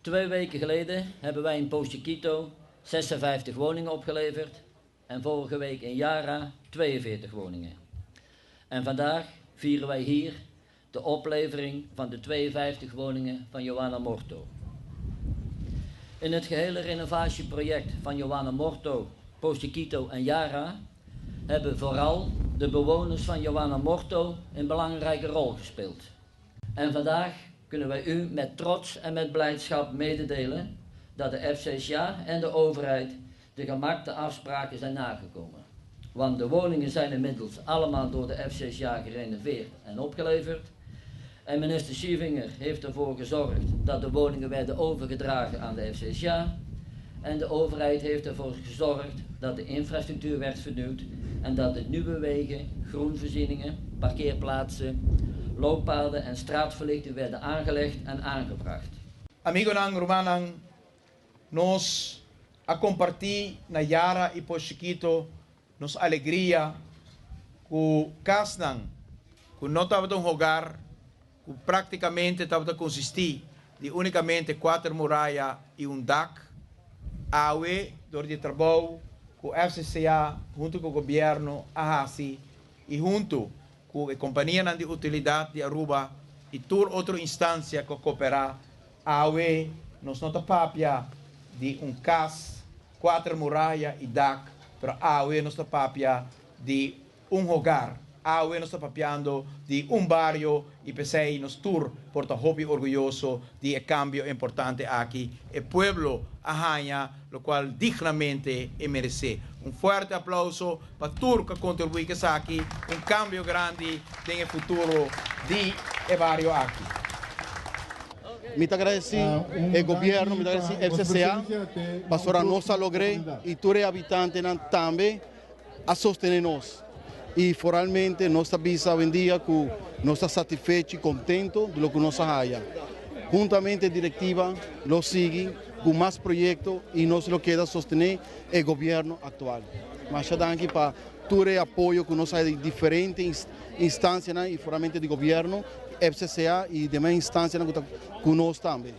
2 weken geleden hebben wij in Pochiquito 56 woningen opgeleverd en vorige week in Yara 42 woningen. En vandaag vieren wij hier de oplevering van de 52 woningen van Joana Morto. In het gehele renovatieproject van Joana Morto, Pochiquito en Yara hebben vooral de bewoners van Joana Morto een belangrijke rol gespeeld. En vandaag kunnen wij u met trots en met blijdschap mededelen dat de FCSA en de overheid de gemaakte afspraken zijn nagekomen. Want de woningen zijn inmiddels allemaal door de FCSA gerenoveerd en opgeleverd. En minister Schievinger heeft ervoor gezorgd dat de woningen werden overgedragen aan de FCSA. En de overheid heeft ervoor gezorgd dat de infrastructuur werd vernieuwd en dat de nieuwe wegen, groenvoorzieningen, parkeerplaatsen, looppaden en straatverlichting werden aangelegd en aangebracht. Amigo nang Romanang, nos a compartir na Yara e Pochiquito nos alegria ku kasnang ku não estava de jogar ku praticamente estava de consistir de unicamente 4 muralhas e dak. Awe door de trabalho com o FCCA junto com o governo AHASI e junto com a companhia de utilidade de Aruba e toda outra instância que cooperar. Awe nós não papia de cas 4 muralhas e dak, pero awe nós papia de hogar. Awe nós papiando de barrio e pensei nos tour por hobby orgulhoso de cambio importante aqui. O pueblo arranha, lo qual dignamente merece. Forte aplauso para tudo que contribui que aqui, cambio grande no futuro de barrio aqui. Muito agradecido ao governo, muito agradecido ao FCCA, para a nossa logre e todos os habitantes também a sostener-nos. E foralmente nós avisa hoje em dia que nós estamos satisfeitos e contentes do que nós fazemos. Juntamente a diretiva lo sigue com mais projetos e nós lo queda sostener o governo atual. Mas já aqui para todo o apoio que nós temos de diferentes instâncias e foralmente do governo, FCCA e demais instâncias que nós também.